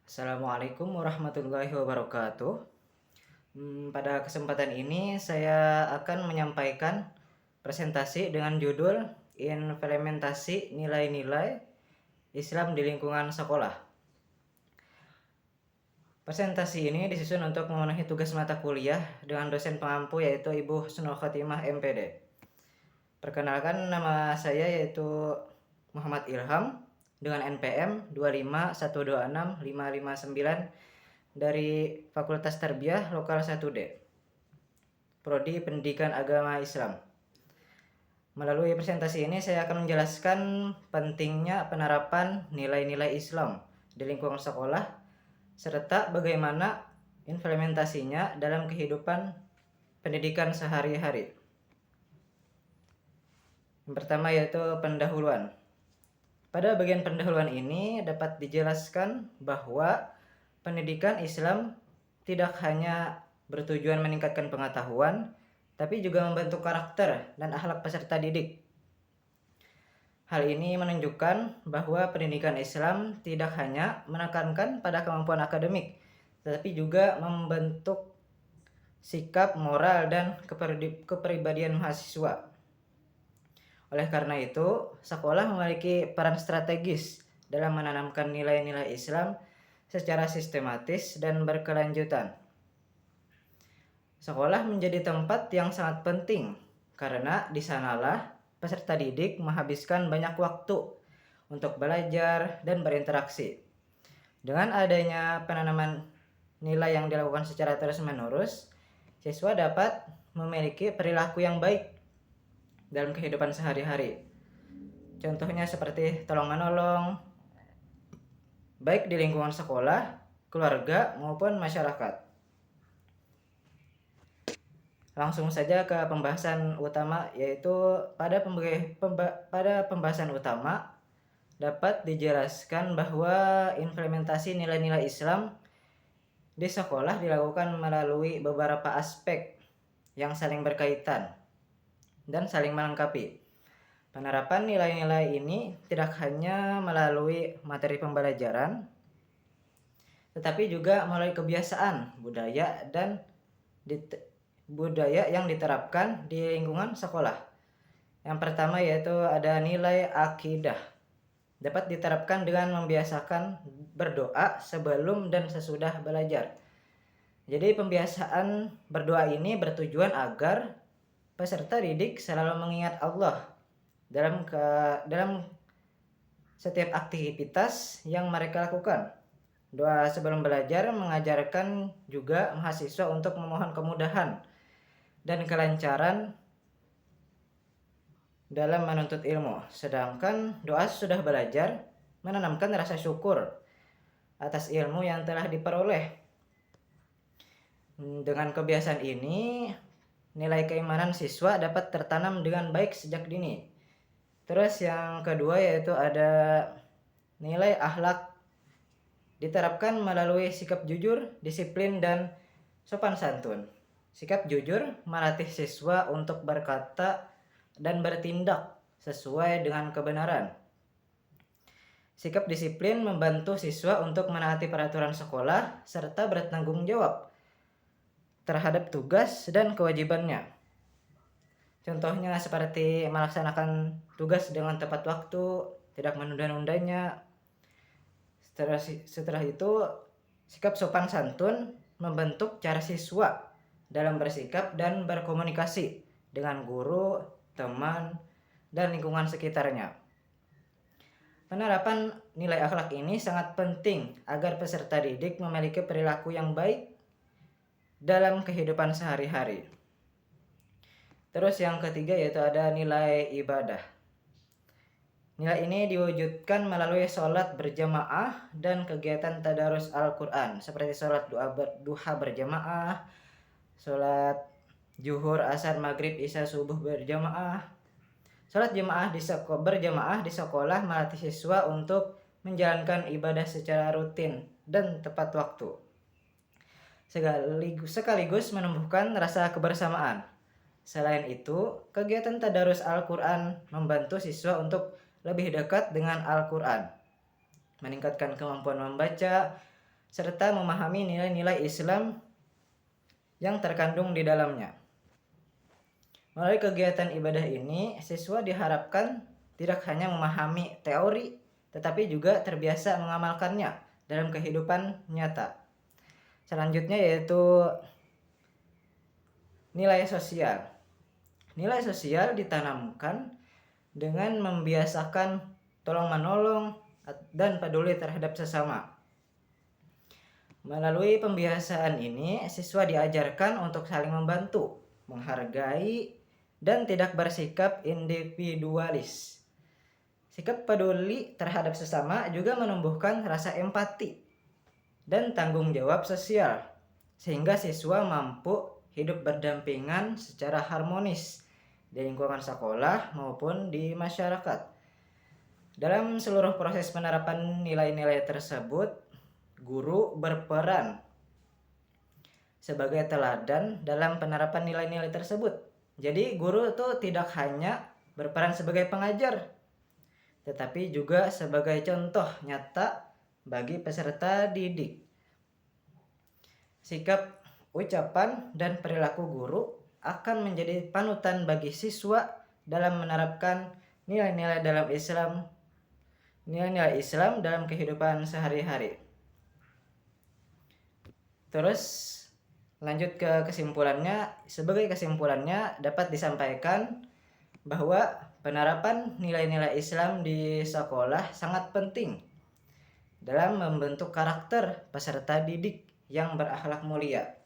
Assalamualaikum warahmatullahi wabarakatuh. Pada kesempatan ini saya akan menyampaikan presentasi dengan judul Implementasi Nilai-nilai Islam di Lingkungan Sekolah. Presentasi ini disusun untuk memenuhi tugas mata kuliah dengan dosen pengampu yaitu Ibu Husnul Khotimah MPD. Perkenalkan, nama saya yaitu Muhammad Ilham dengan NPM 251265559 dari Fakultas Tarbiyah Lokal 1D, Prodi Pendidikan Agama Islam. Melalui presentasi ini saya akan menjelaskan pentingnya penerapan nilai-nilai Islam di lingkungan sekolah serta bagaimana implementasinya dalam kehidupan pendidikan sehari-hari. Yang pertama yaitu pendahuluan. Pada bagian pendahuluan ini dapat dijelaskan bahwa pendidikan Islam tidak hanya bertujuan meningkatkan pengetahuan, tapi juga membentuk karakter dan akhlak peserta didik. Hal ini menunjukkan bahwa pendidikan Islam tidak hanya menekankan pada kemampuan akademik, tetapi juga membentuk sikap moral dan kepribadian mahasiswa. Oleh karena itu, sekolah memiliki peran strategis dalam menanamkan nilai-nilai Islam secara sistematis dan berkelanjutan. Sekolah menjadi tempat yang sangat penting karena di sanalah peserta didik menghabiskan banyak waktu untuk belajar dan berinteraksi. Dengan adanya penanaman nilai yang dilakukan secara terus-menerus, siswa dapat memiliki perilaku yang baik dalam kehidupan sehari-hari. Contohnya seperti tolong-menolong, baik di lingkungan sekolah, keluarga, maupun masyarakat. Langsung saja ke pembahasan utama, yaitu pada pembahasan utama dapat dijelaskan bahwa implementasi nilai-nilai Islam di sekolah dilakukan melalui beberapa aspek yang saling berkaitan dan saling melengkapi. Penerapan nilai-nilai ini tidak hanya melalui materi pembelajaran, tetapi juga melalui kebiasaan, budaya yang diterapkan di lingkungan sekolah. Yang pertama yaitu ada nilai akidah. Dapat diterapkan dengan membiasakan berdoa sebelum dan sesudah belajar. Jadi pembiasaan berdoa ini bertujuan agar peserta didik selalu mengingat Allah dalam setiap aktivitas yang mereka lakukan. Doa sebelum belajar mengajarkan juga mahasiswa untuk memohon kemudahan dan kelancaran dalam menuntut ilmu. Sedangkan doa sudah belajar menanamkan rasa syukur atas ilmu yang telah diperoleh. Dengan kebiasaan ini, nilai keimanan siswa dapat tertanam dengan baik sejak dini. Terus yang kedua yaitu ada nilai akhlak. Diterapkan melalui sikap jujur, disiplin, dan sopan santun. Sikap jujur melatih siswa untuk berkata dan bertindak sesuai dengan kebenaran. Sikap disiplin membantu siswa untuk menaati peraturan sekolah serta bertanggung jawab terhadap tugas dan kewajibannya. Contohnya seperti melaksanakan tugas dengan tepat waktu, tidak menunda-nundanya. Setelah itu, sikap sopan santun membentuk cara siswa dalam bersikap dan berkomunikasi dengan guru, teman, dan lingkungan sekitarnya. Penerapan nilai akhlak ini sangat penting agar peserta didik memiliki perilaku yang baik dalam kehidupan sehari-hari. Terus yang ketiga yaitu ada nilai ibadah. Nilai ini diwujudkan melalui sholat berjamaah dan kegiatan tadarus Al-Quran seperti sholat duha berjamaah, sholat zuhur, asar, maghrib, isya, subuh berjamaah. Sholat berjamaah di sekolah melatih siswa untuk menjalankan ibadah secara rutin dan tepat waktu, sekaligus menumbuhkan rasa kebersamaan. Selain itu, kegiatan tadarus Al-Quran membantu siswa untuk lebih dekat dengan Al-Quran, meningkatkan kemampuan membaca, serta memahami nilai-nilai Islam yang terkandung di dalamnya. Melalui kegiatan ibadah ini, siswa diharapkan tidak hanya memahami teori, tetapi juga terbiasa mengamalkannya dalam kehidupan nyata. Selanjutnya yaitu nilai sosial. Nilai sosial ditanamkan dengan membiasakan tolong-menolong dan peduli terhadap sesama. Melalui pembiasaan ini, siswa diajarkan untuk saling membantu, menghargai, dan tidak bersikap individualis. Sikap peduli terhadap sesama juga menumbuhkan rasa empati dan tanggung jawab sosial, sehingga siswa mampu hidup berdampingan secara harmonis di lingkungan sekolah maupun di masyarakat. Dalam seluruh proses penerapan nilai-nilai tersebut, guru berperan sebagai teladan dalam penerapan nilai-nilai tersebut. Jadi guru itu tidak hanya berperan sebagai pengajar, tetapi juga sebagai contoh nyata bagi peserta didik. Sikap, ucapan, dan perilaku guru akan menjadi panutan bagi siswa dalam menerapkan nilai-nilai Islam dalam kehidupan sehari-hari. Terus lanjut ke kesimpulannya. Sebagai kesimpulannya dapat disampaikan bahwa penerapan nilai-nilai Islam di sekolah sangat penting dalam membentuk karakter peserta didik yang berakhlak mulia.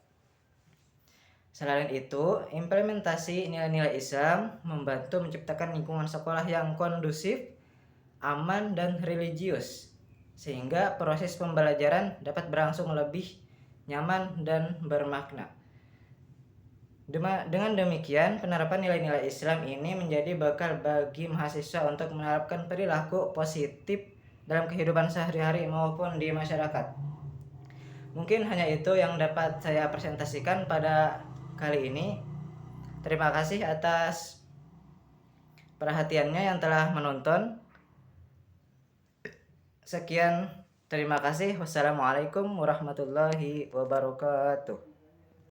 Selain itu, implementasi nilai-nilai Islam membantu menciptakan lingkungan sekolah yang kondusif, aman, dan religius, sehingga proses pembelajaran dapat berlangsung lebih nyaman dan bermakna. Dengan demikian, penerapan nilai-nilai Islam ini menjadi bekal bagi mahasiswa untuk menerapkan perilaku positif dalam kehidupan sehari-hari maupun di masyarakat. Mungkin hanya itu yang dapat saya presentasikan pada kali ini. Terima kasih atas perhatiannya yang telah menonton. Sekian, terima kasih. Wassalamualaikum warahmatullahi wabarakatuh.